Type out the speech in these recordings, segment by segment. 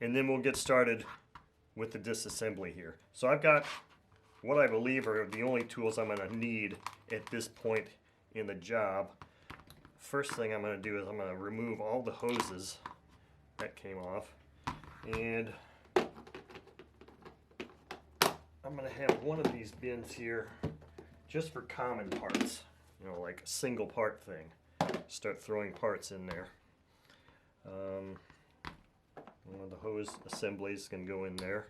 and then we'll get started with the disassembly here. So I've got what I believe are the only tools I'm going to need at this point in the job. First thing I'm going to do is I'm going to remove all the hoses that came off, and I'm going to have one of these bins here just for common parts, you know, like a single part thing. Start throwing parts in there. One of the hose assemblies can go in there.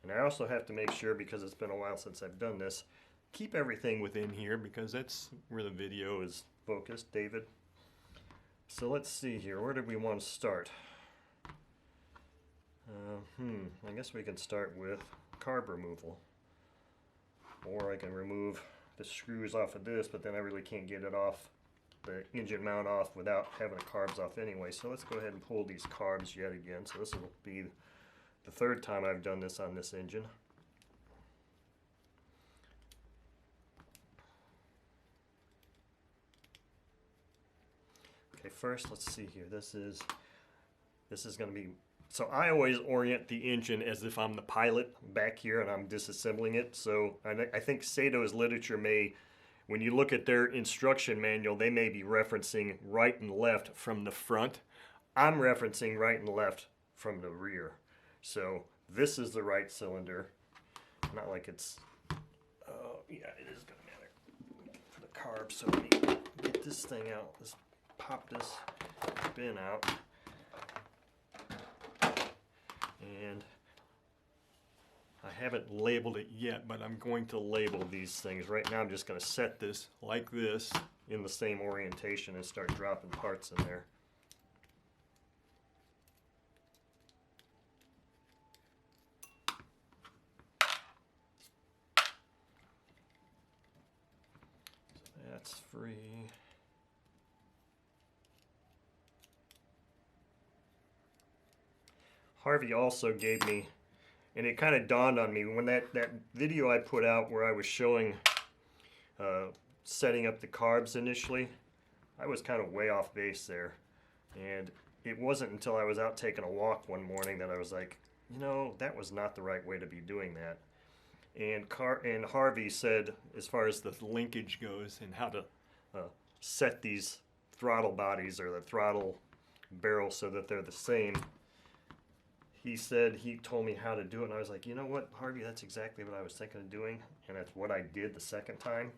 And I also have to make sure, because it's been a while since I've done this, keep everything within here because that's where the video is focused, David. So let's see here, where did we want to start? I guess we can start with carb removal. Or I can remove the screws off of this, but then I really can't get it off, the engine mount off, without having the carbs off anyway. So let's go ahead and pull these carbs yet again. So this will be the third time I've done this on this engine. Okay, first let's see here. This is going to be, so I always orient the engine as if I'm the pilot back here and I'm disassembling it. So I think Saito's literature may, when you look at their instruction manual, they may be referencing right and left from the front. I'm referencing right and left from the rear. So this is the right cylinder. Not like it's, yeah, it is going to matter for the carb. So let me get this thing out. Let's pop this bin out. And I haven't labeled it yet, but I'm going to label these things. Right now I'm just going to set this like this in the same orientation and start dropping parts in there. So that's free. Harvey also gave me, and it kind of dawned on me when that video I put out where I was showing setting up the carbs initially, I was kind of way off base there. And it wasn't until I was out taking a walk one morning that I was like, you know, that was not the right way to be doing that. And Harvey said, as far as the linkage goes and how to set these throttle bodies or the throttle barrel so that they're the same, he said, he told me how to do it, and I was like, you know what, Harvey, that's exactly what I was thinking of doing, and that's what I did the second time.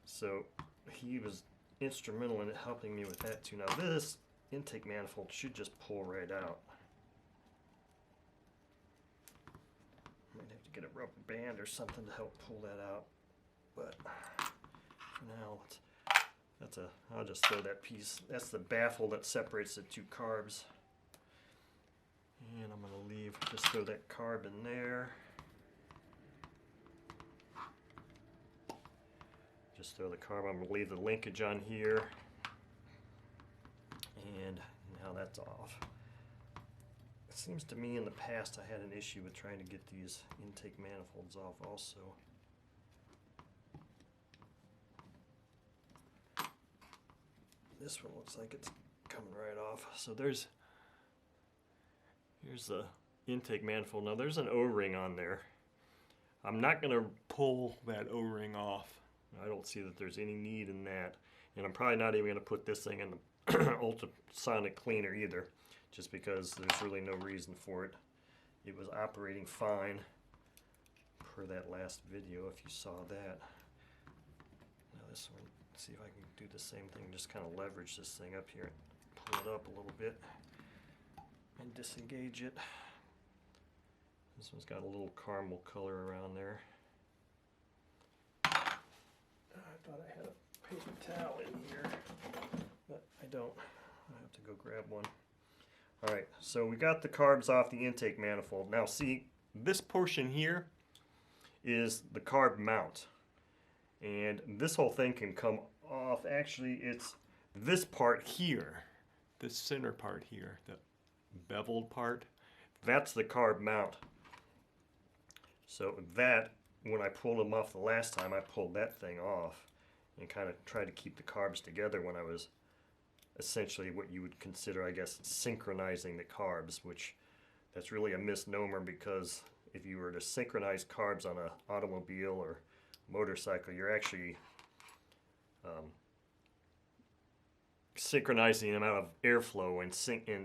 So he was instrumental in helping me with that too. Now this intake manifold should just pull right out. Might have to get a rubber band or something to help pull that out, but for now, I'll just throw that piece. That's the baffle that separates the two carbs. And I'm going to just throw that carb in there. Just throw the carb. I'm going to leave the linkage on here. And now that's off. It seems to me in the past I had an issue with trying to get these intake manifolds off also. This one looks like it's coming right off. So here's the intake manifold. Now there's an O-ring on there. I'm not going to pull that O-ring off. I don't see that there's any need in that. And I'm probably not even going to put this thing in the ultrasonic cleaner either, just because there's really no reason for it. It was operating fine per that last video, if you saw that. Now this one, let's see if I can do the same thing, just kind of leverage this thing up here and pull it up a little bit and disengage it. This one's got a little caramel color around there. I thought I had a paper towel in here, but I don't. I have to go grab one. Alright, so we got the carbs off the intake manifold. Now see, this portion here is the carb mount. And this whole thing can come off. Actually, it's this part here, this center part here, the beveled part, that's the carb mount. So that, when I pulled them off the last time, I pulled that thing off and kind of tried to keep the carbs together when I was essentially what you would consider, I guess, synchronizing the carbs, which that's really a misnomer, because if you were to synchronize carbs on an automobile or motorcycle, you're actually synchronizing the amount of airflow and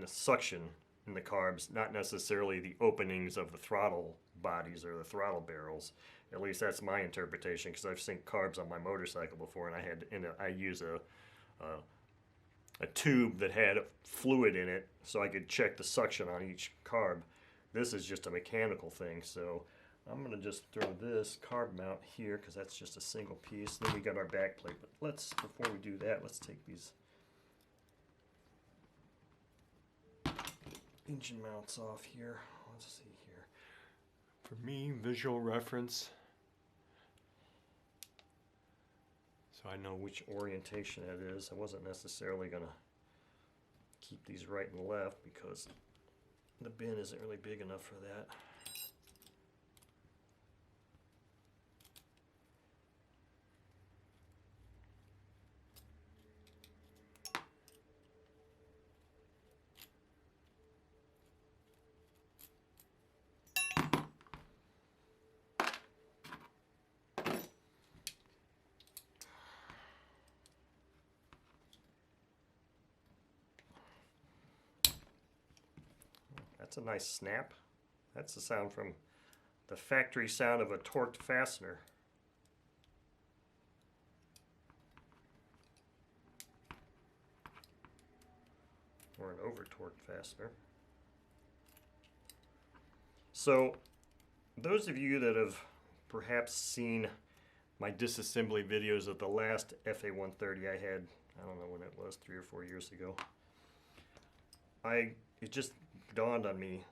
suction in the carbs, not necessarily the openings of the throttle bodies or the throttle barrels. At least that's my interpretation, because I've synced carbs on my motorcycle before, and I use a tube that had fluid in it so I could check the suction on each carb. This is just a mechanical thing, so I'm going to just throw this carb mount here because that's just a single piece. Then we got our back plate, but before we do that, let's take these engine mounts off here. Let's see here. For me, visual reference, so I know which orientation it is. I wasn't necessarily going to keep these right and left because the bin isn't really big enough for that. That's a nice snap. That's the sound from the factory sound of a torqued fastener. Or an over-torqued fastener. So, those of you that have perhaps seen my disassembly videos of the last FA-130 I had, I don't know when it was, 3 or 4 years ago, it just dawned on me.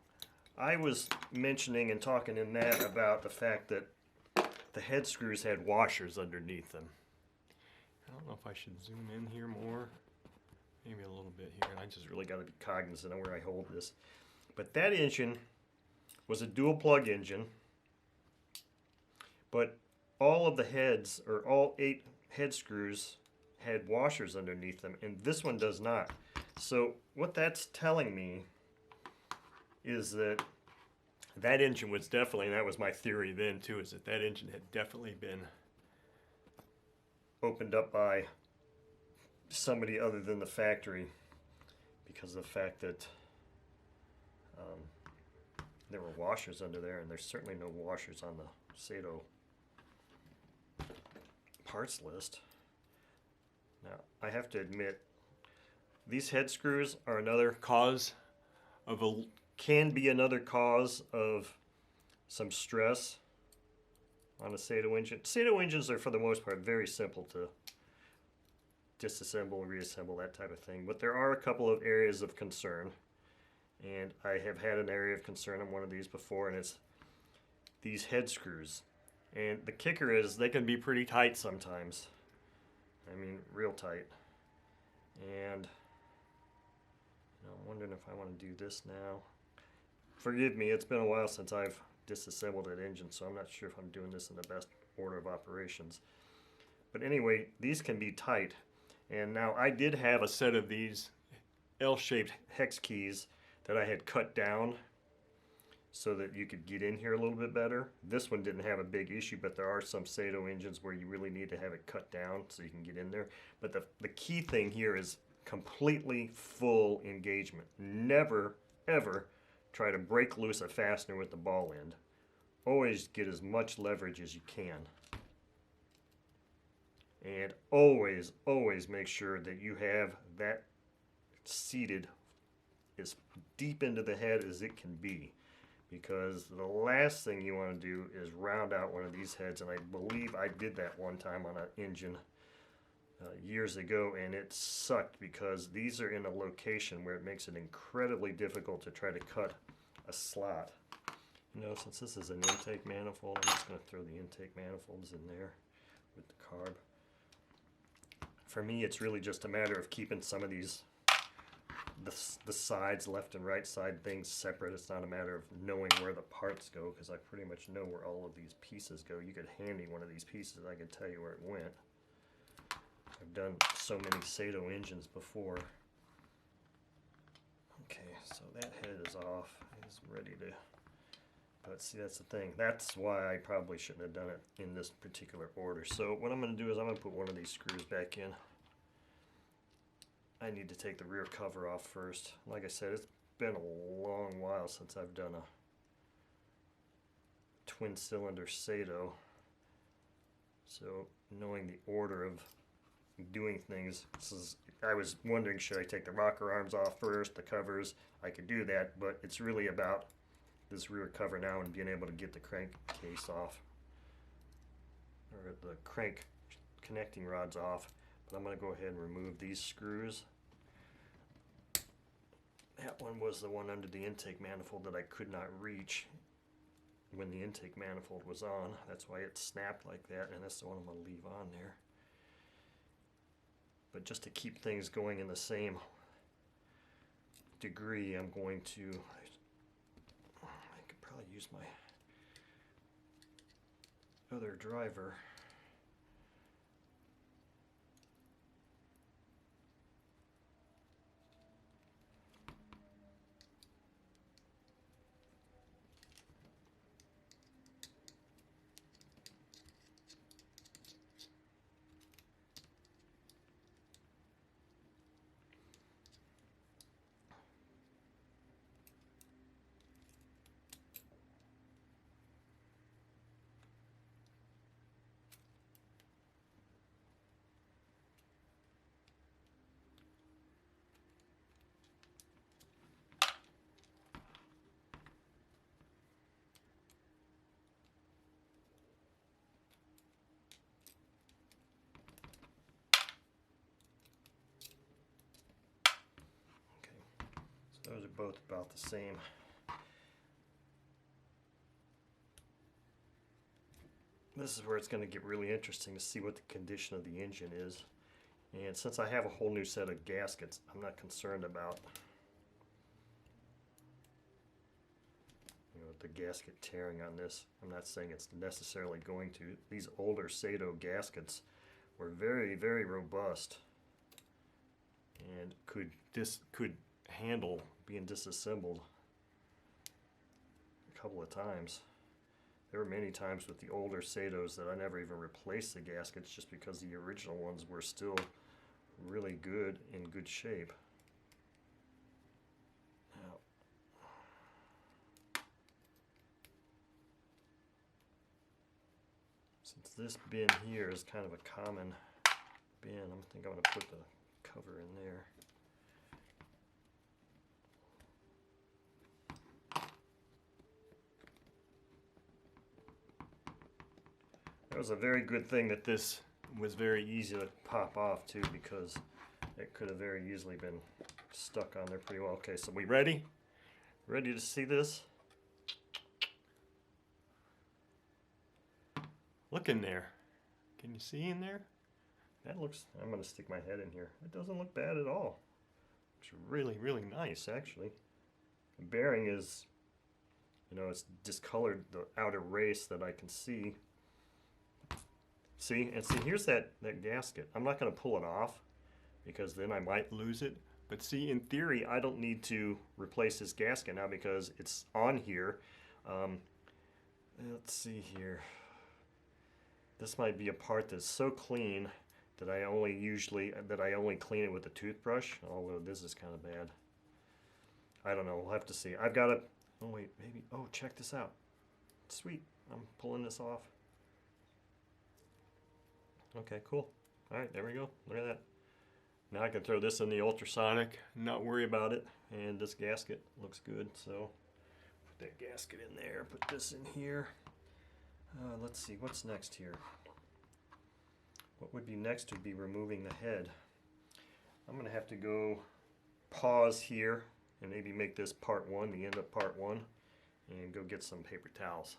I was mentioning and talking in that about the fact that the head screws had washers underneath them. I don't know if I should zoom in here more. Maybe a little bit here. I just really got to be cognizant of where I hold this. But that engine was a dual plug engine, but all of the heads, or all 8 head screws, had washers underneath them, and this one does not. So what that's telling me is that that engine was definitely, and that was my theory then too, is that engine had definitely been opened up by somebody other than the factory, because of the fact that there were washers under there, and there's certainly no washers on the Saito parts list. Now, I have to admit, these head screws are another cause of can be another cause of some stress on a Saito engine. Saito engines are, for the most part, very simple to disassemble, reassemble, that type of thing. But there are a couple of areas of concern, and I have had an area of concern on one of these before, and it's these head screws. And the kicker is they can be pretty tight sometimes. I mean, real tight. And I'm wondering if I want to do this now. Forgive me, it's been a while since I've disassembled an engine, so I'm not sure if I'm doing this in the best order of operations. But anyway, these can be tight. And now I did have a set of these L-shaped hex keys that I had cut down so that you could get in here a little bit better. This one didn't have a big issue, but there are some Saito engines where you really need to have it cut down so you can get in there. But the key thing here is completely full engagement. Never, ever try to break loose a fastener with the ball end. Always get as much leverage as you can. And always, always make sure that you have that seated as deep into the head as it can be. Because the last thing you want to do is round out one of these heads, and I believe I did that one time on an engine years ago, and it sucked because these are in a location where it makes it incredibly difficult to try to cut a slot. You know, since this is an intake manifold, I'm just going to throw the intake manifolds in there with the carb. For me, it's really just a matter of keeping some of these the sides, left and right side things separate. It's not a matter of knowing where the parts go, because I pretty much know where all of these pieces go. You could hand me one of these pieces, I could tell you where it went. I've done so many Saito engines before. Okay, so that head is off. It's ready to, but see, that's the thing. That's why I probably shouldn't have done it in this particular order. So what I'm going to do is I'm going to put one of these screws back in. I need to take the rear cover off first. Like I said, it's been a long while since I've done a twin cylinder Saito. So knowing the order of doing things, I was wondering, should I take the rocker arms off first, the covers? I could do that, but it's really about this rear cover now and being able to get the crankcase off, or the crank connecting rods off. But I'm going to go ahead and remove these screws. That one was the one under the intake manifold that I could not reach when the intake manifold was on. That's why it snapped like that, and that's the one I'm going to leave on there. But just to keep things going in the same degree, I'm going to, I could probably use my other driver. Those are both about the same. This is where it's going to get really interesting to see what the condition of the engine is. And since I have a whole new set of gaskets, I'm not concerned about, the gasket tearing on this. I'm not saying it's necessarily going to. These older Saito gaskets were very, very robust and could handle being disassembled a couple of times. There were many times with the older Saitos that I never even replaced the gaskets just because the original ones were still really good, in good shape. Now, since this bin here is kind of a common bin, I think I'm going to put the cover in there. That was a very good thing that this was very easy to pop off too, because it could have very easily been stuck on there pretty well. Okay, so we ready? Ready to see this? Look in there. Can you see in there? That looks, I'm going to stick my head in here. It doesn't look bad at all. It's really, really nice actually. The bearing is, it's discolored the outer race that I can see. See, here's that gasket. I'm not going to pull it off because then I might lose it. But see, in theory, I don't need to replace this gasket now because it's on here. Let's see here. This might be a part that's so clean that I only clean it with a toothbrush. Although this is kind of bad. I don't know. We'll have to see. I've got to. Oh wait, maybe. Oh, check this out. Sweet. I'm pulling this off. Okay, cool. Alright, there we go. Look at that. Now I can throw this in the ultrasonic, not worry about it. And this gasket looks good, so put that gasket in there, put this in here. Let's see, what's next here? What would be next would be removing the head. I'm going to have to go pause here and maybe make this part one, the end of part one, and go get some paper towels.